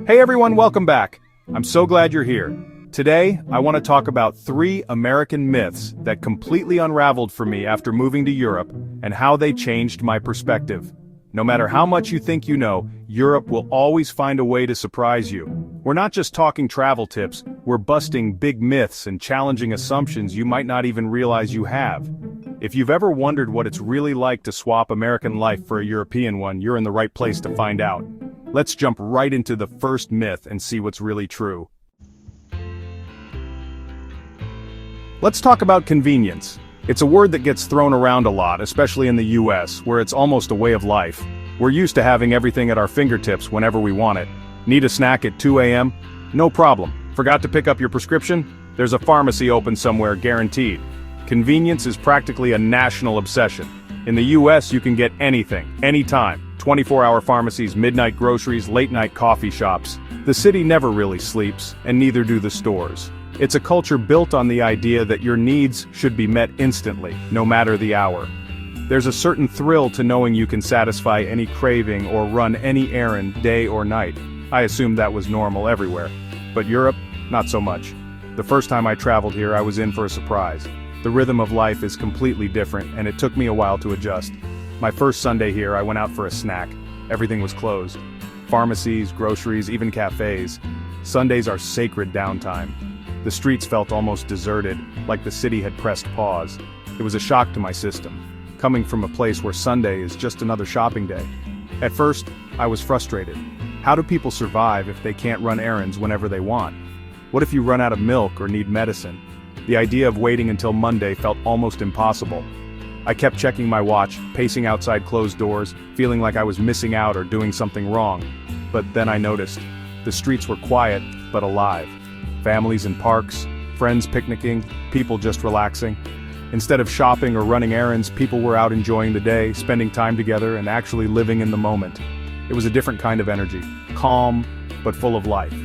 Hey everyone, welcome back. I'm so glad you're here. Today, I want to talk about 3 American myths that completely unraveled for me after moving to Europe and how they changed my perspective. No matter how much you think you know, Europe will always find a way to surprise you. We're not just talking travel tips, we're busting big myths and challenging assumptions you might not even realize you have. If you've ever wondered what it's really like to swap American life for a European one, you're in the right place to find out. Let's jump right into the first myth and see what's really true. Let's talk about convenience. It's a word that gets thrown around a lot, especially in the US, where it's almost a way of life. We're used to having everything at our fingertips whenever we want it. Need a snack at 2 a.m.? No problem. Forgot to pick up your prescription? There's a pharmacy open somewhere, guaranteed. Convenience is practically a national obsession. In the US, you can get anything, anytime. 24-hour pharmacies, midnight groceries, late-night coffee shops. The city never really sleeps, and neither do the stores. It's a culture built on the idea that your needs should be met instantly, no matter the hour. There's a certain thrill to knowing you can satisfy any craving or run any errand, day or night. I assumed that was normal everywhere. But Europe, not so much. The first time I traveled here, I was in for a surprise. The rhythm of life is completely different, and it took me a while to adjust. My first Sunday here, I went out for a snack. Everything was closed. Pharmacies, groceries, even cafes. Sundays are sacred downtime. The streets felt almost deserted, like the city had pressed pause. It was a shock to my system, coming from a place where Sunday is just another shopping day. At first, I was frustrated. How do people survive if they can't run errands whenever they want? What if you run out of milk or need medicine? The idea of waiting until Monday felt almost impossible. I kept checking my watch, pacing outside closed doors, feeling like I was missing out or doing something wrong. But then I noticed. The streets were quiet, but alive. Families in parks, friends picnicking, people just relaxing. Instead of shopping or running errands, people were out enjoying the day, spending time together, and actually living in the moment. It was a different kind of energy, calm, but full of life.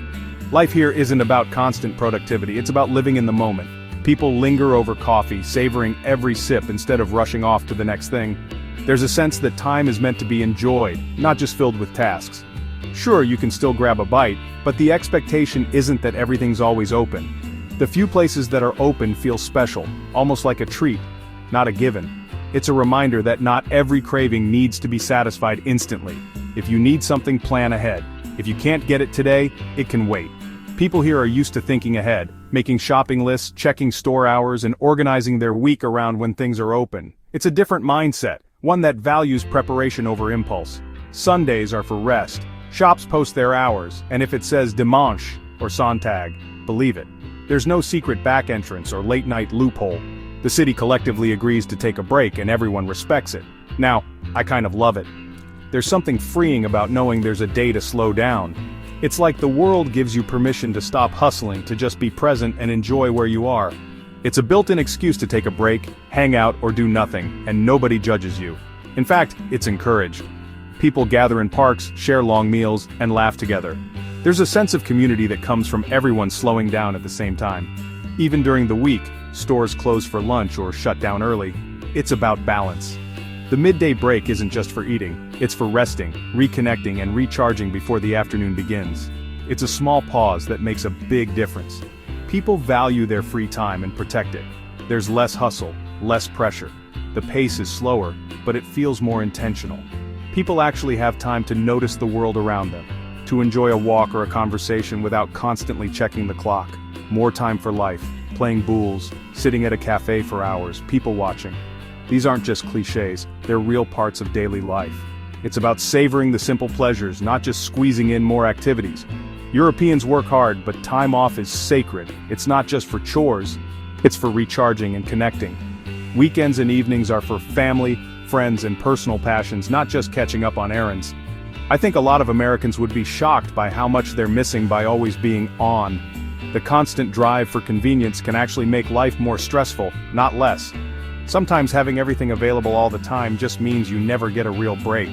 Life here isn't about constant productivity, it's about living in the moment. People linger over coffee, savoring every sip instead of rushing off to the next thing. There's a sense that time is meant to be enjoyed, not just filled with tasks. Sure, you can still grab a bite, but the expectation isn't that everything's always open. The few places that are open feel special, almost like a treat, not a given. It's a reminder that not every craving needs to be satisfied instantly. If you need something, plan ahead. If you can't get it today, it can wait. People here are used to thinking ahead, making shopping lists, checking store hours, and organizing their week around when things are open. It's a different mindset, one that values preparation over impulse. Sundays are for rest. Shops post their hours, and if it says dimanche or Sonntag, believe it. There's no secret back entrance or late-night loophole. The city collectively agrees to take a break and everyone respects it. Now, I kind of love it. There's something freeing about knowing there's a day to slow down. It's like the world gives you permission to stop hustling, to just be present and enjoy where you are. It's a built-in excuse to take a break, hang out, or do nothing, and nobody judges you. In fact, it's encouraged. People gather in parks, share long meals, and laugh together. There's a sense of community that comes from everyone slowing down at the same time. Even during the week, stores close for lunch or shut down early. It's about balance. The midday break isn't just for eating, it's for resting, reconnecting, and recharging before the afternoon begins. It's a small pause that makes a big difference. People value their free time and protect it. There's less hustle, less pressure. The pace is slower, but it feels more intentional. People actually have time to notice the world around them, to enjoy a walk or a conversation without constantly checking the clock. More time for life, playing boules, sitting at a cafe for hours, people watching. These aren't just cliches, they're real parts of daily life. It's about savoring the simple pleasures, not just squeezing in more activities. Europeans work hard, but time off is sacred. It's not just for chores, it's for recharging and connecting. Weekends and evenings are for family, friends, and personal passions, not just catching up on errands. I think a lot of Americans would be shocked by how much they're missing by always being on. The constant drive for convenience can actually make life more stressful, not less. Sometimes having everything available all the time just means you never get a real break.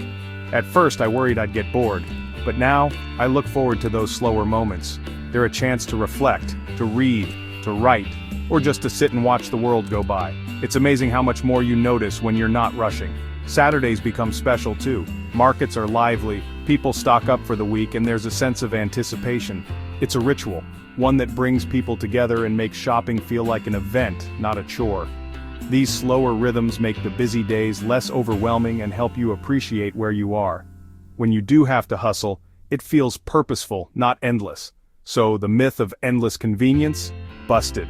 At first I worried I'd get bored, but now I look forward to those slower moments. They're a chance to reflect, to read, to write, or just to sit and watch the world go by. It's amazing how much more you notice when you're not rushing. Saturdays become special too. Markets are lively, people stock up for the week, and there's a sense of anticipation. It's a ritual, one that brings people together and makes shopping feel like an event, not a chore. These slower rhythms make the busy days less overwhelming and help you appreciate where you are. When you do have to hustle, it feels purposeful, not endless. So the myth of endless convenience? Busted.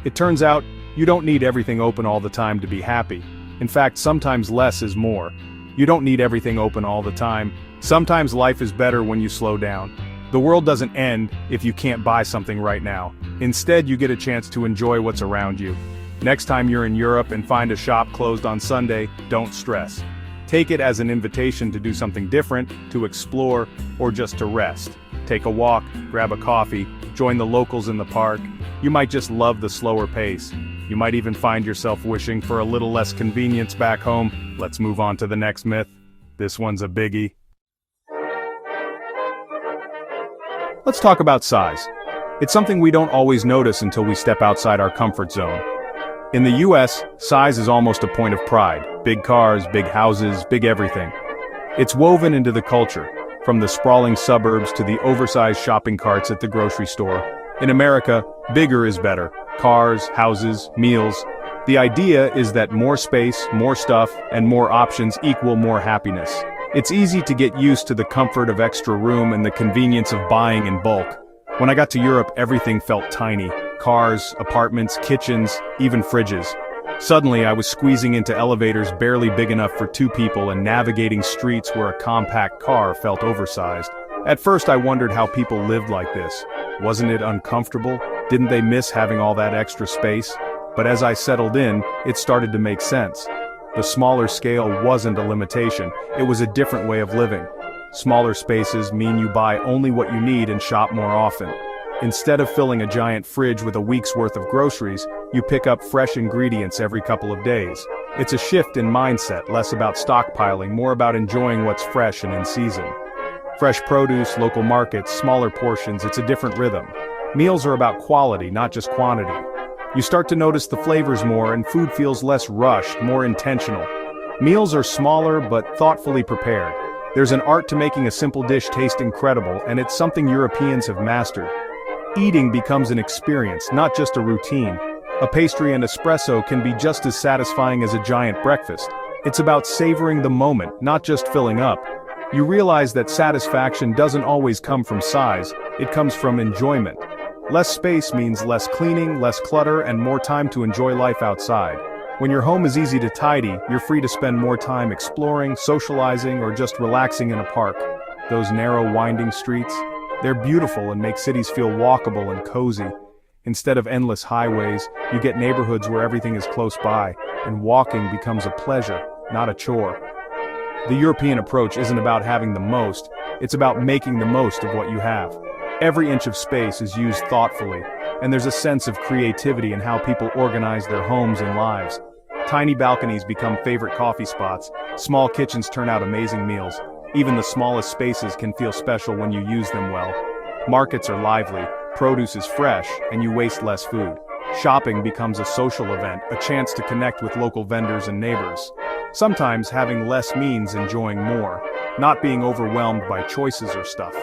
It turns out, you don't need everything open all the time to be happy. In fact, sometimes less is more. You don't need everything open all the time. Sometimes life is better when you slow down. The world doesn't end if you can't buy something right now. Instead, you get a chance to enjoy what's around you. Next time you're in Europe and find a shop closed on Sunday, don't stress. Take it as an invitation to do something different, to explore, or just to rest. Take a walk, grab a coffee, join the locals in the park. You might just love the slower pace. You might even find yourself wishing for a little less convenience back home. Let's move on to the next myth. This one's a biggie. Let's talk about size. It's something we don't always notice until we step outside our comfort zone. In the US, size is almost a point of pride. Big cars, big houses, big everything. It's woven into the culture, from the sprawling suburbs to the oversized shopping carts at the grocery store. In America, bigger is better. Cars, houses, meals. The idea is that more space, more stuff, and more options equal more happiness. It's easy to get used to the comfort of extra room and the convenience of buying in bulk. When I got to Europe, everything felt tiny. Cars, apartments, kitchens, even fridges. Suddenly, I was squeezing into elevators barely big enough for two people and navigating streets where a compact car felt oversized. At first, I wondered how people lived like this. Wasn't it uncomfortable? Didn't they miss having all that extra space? But as I settled in, it started to make sense. The smaller scale wasn't a limitation, it was a different way of living. Smaller spaces mean you buy only what you need and shop more often. Instead of filling a giant fridge with a week's worth of groceries, you pick up fresh ingredients every couple of days. It's a shift in mindset, less about stockpiling, more about enjoying what's fresh and in season. Fresh produce, local markets, smaller portions, it's a different rhythm. Meals are about quality, not just quantity. You start to notice the flavors more and food feels less rushed, more intentional. Meals are smaller but thoughtfully prepared. There's an art to making a simple dish taste incredible, and it's something Europeans have mastered. Eating becomes an experience, not just a routine. A pastry and espresso can be just as satisfying as a giant breakfast. It's about savoring the moment, not just filling up. You realize that satisfaction doesn't always come from size, it comes from enjoyment. Less space means less cleaning, less clutter, and more time to enjoy life outside. When your home is easy to tidy, you're free to spend more time exploring, socializing, or just relaxing in a park. Those narrow, winding streets, they're beautiful and make cities feel walkable and cozy. Instead of endless highways, you get neighborhoods where everything is close by, and walking becomes a pleasure, not a chore. The European approach isn't about having the most, it's about making the most of what you have. Every inch of space is used thoughtfully, and there's a sense of creativity in how people organize their homes and lives. Tiny balconies become favorite coffee spots, small kitchens turn out amazing meals. Even the smallest spaces can feel special when you use them well. Markets are lively, produce is fresh, and you waste less food. Shopping becomes a social event, a chance to connect with local vendors and neighbors. Sometimes having less means enjoying more, not being overwhelmed by choices or stuff.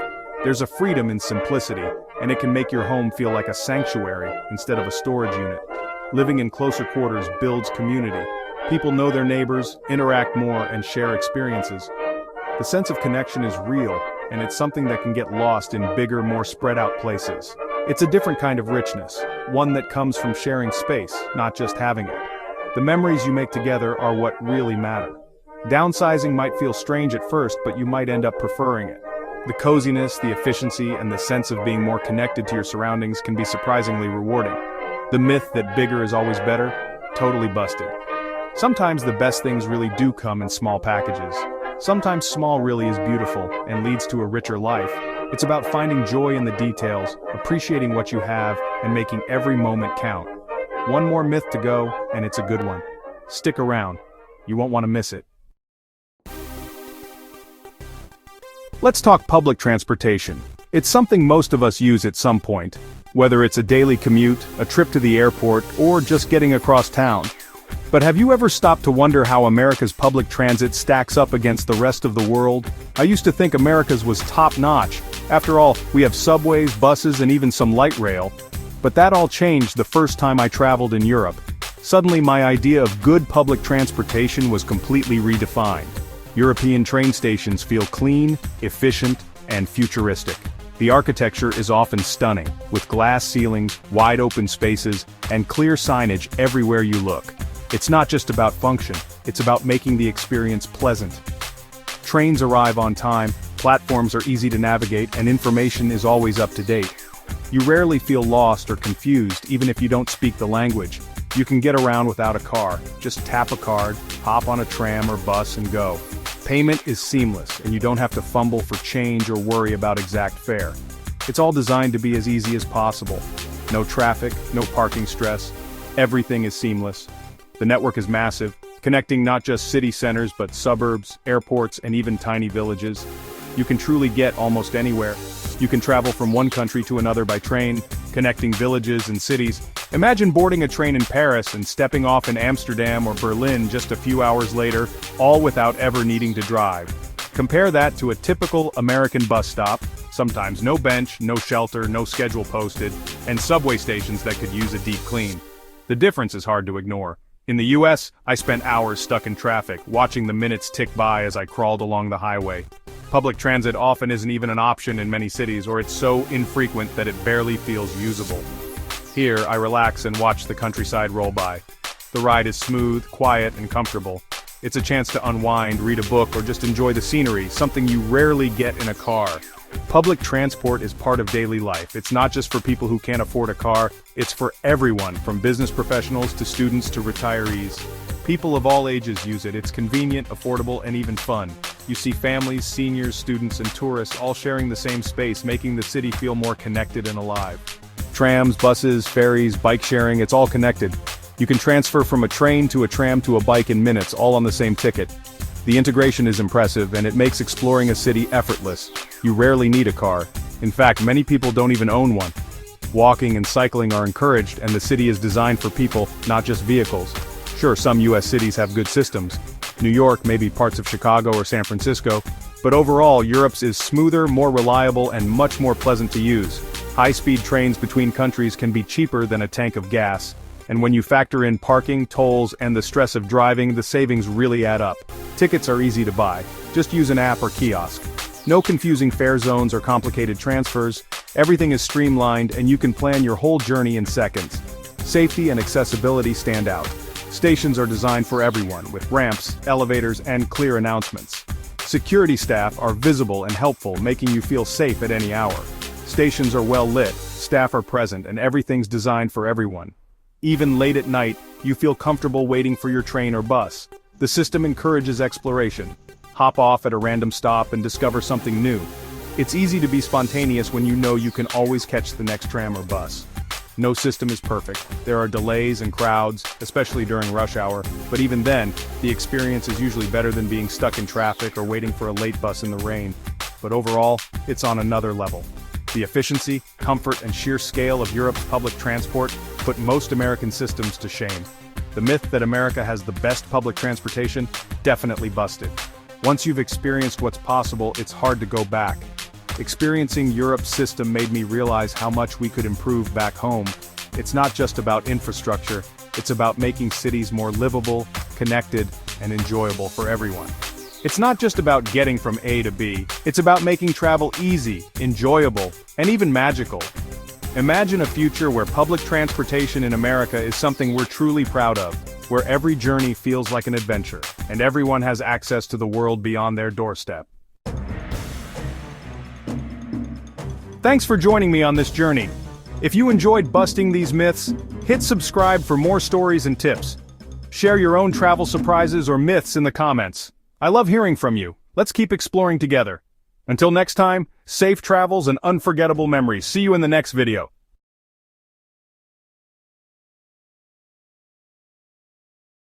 There's a freedom in simplicity, and it can make your home feel like a sanctuary instead of a storage unit. Living in closer quarters builds community. People know their neighbors, interact more, and share experiences. The sense of connection is real, and it's something that can get lost in bigger, more spread out places. It's a different kind of richness, one that comes from sharing space, not just having it. The memories you make together are what really matter. Downsizing might feel strange at first, but you might end up preferring it. The coziness, the efficiency, and the sense of being more connected to your surroundings can be surprisingly rewarding. The myth that bigger is always better? Totally busted. Sometimes the best things really do come in small packages. Sometimes small really is beautiful and leads to a richer life. It's about finding joy in the details, appreciating what you have, and making every moment count. One more myth to go, and it's a good one. Stick around. You won't want to miss it. Let's talk public transportation. It's something most of us use at some point, whether it's a daily commute, a trip to the airport, or just getting across town. But have you ever stopped to wonder how America's public transit stacks up against the rest of the world? I used to think America's was top-notch. After all, we have subways, buses, and even some light rail. But that all changed the first time I traveled in Europe. Suddenly my idea of good public transportation was completely redefined. European train stations feel clean, efficient, and futuristic. The architecture is often stunning, with glass ceilings, wide-open spaces, and clear signage everywhere you look. It's not just about function, it's about making the experience pleasant. Trains arrive on time, platforms are easy to navigate, and information is always up to date. You rarely feel lost or confused, even if you don't speak the language. You can get around without a car. Just tap a card, hop on a tram or bus and go. Payment is seamless, and you don't have to fumble for change or worry about exact fare. It's all designed to be as easy as possible. No traffic, no parking stress. Everything is seamless. The network is massive, connecting not just city centers but suburbs, airports, and even tiny villages. You can truly get almost anywhere. You can travel from one country to another by train, connecting villages and cities. Imagine boarding a train in Paris and stepping off in Amsterdam or Berlin just a few hours later, all without ever needing to drive. Compare that to a typical American bus stop, sometimes no bench, no shelter, no schedule posted, and subway stations that could use a deep clean. The difference is hard to ignore. In the US, I spent hours stuck in traffic, watching the minutes tick by as I crawled along the highway. Public transit often isn't even an option in many cities, or it's so infrequent that it barely feels usable. Here, I relax and watch the countryside roll by. The ride is smooth, quiet, and comfortable. It's a chance to unwind, read a book, or just enjoy the scenery, something you rarely get in a car. Public transport is part of daily life. It's not just for people who can't afford a car, it's for everyone, from business professionals to students to retirees. People of all ages use it. It's convenient, affordable, and even fun. You see families, seniors, students, and tourists all sharing the same space, making the city feel more connected and alive. Trams, buses, ferries, bike sharing, it's all connected. You can transfer from a train to a tram to a bike in minutes, all on the same ticket. The integration is impressive, and it makes exploring a city effortless. You rarely need a car. In fact, many people don't even own one. Walking and cycling are encouraged, and the city is designed for people, not just vehicles. Sure, some US cities have good systems. New York, maybe parts of Chicago or San Francisco, but overall, Europe's is smoother, more reliable, and much more pleasant to use. High-speed trains between countries can be cheaper than a tank of gas, and when you factor in parking, tolls, and the stress of driving, the savings really add up. Tickets are easy to buy. Just use an app or kiosk. No confusing fare zones or complicated transfers. Everything is streamlined, and you can plan your whole journey in seconds. Safety and accessibility stand out. Stations are designed for everyone, with ramps, elevators, and clear announcements. Security staff are visible and helpful, making you feel safe at any hour. Stations are well lit, staff are present, and everything's designed for everyone. Even late at night, you feel comfortable waiting for your train or bus. The system encourages exploration. Hop off at a random stop and discover something new. It's easy to be spontaneous when you know you can always catch the next tram or bus. No system is perfect. There are delays and crowds, especially during rush hour, but even then, the experience is usually better than being stuck in traffic or waiting for a late bus in the rain. But overall, it's on another level. The efficiency, comfort, and sheer scale of Europe's public transport put most American systems to shame. The myth that America has the best public transportation, definitely busted. Once you've experienced what's possible, it's hard to go back. Experiencing Europe's system made me realize how much we could improve back home. It's not just about infrastructure, it's about making cities more livable, connected, and enjoyable for everyone. It's not just about getting from A to B, it's about making travel easy, enjoyable, and even magical. Imagine a future where public transportation in America is something we're truly proud of, where every journey feels like an adventure, and everyone has access to the world beyond their doorstep. Thanks for joining me on this journey. If you enjoyed busting these myths, hit subscribe for more stories and tips. Share your own travel surprises or myths in the comments. I love hearing from you. Let's keep exploring together. Until next time, safe travels and unforgettable memories. See you in the next video.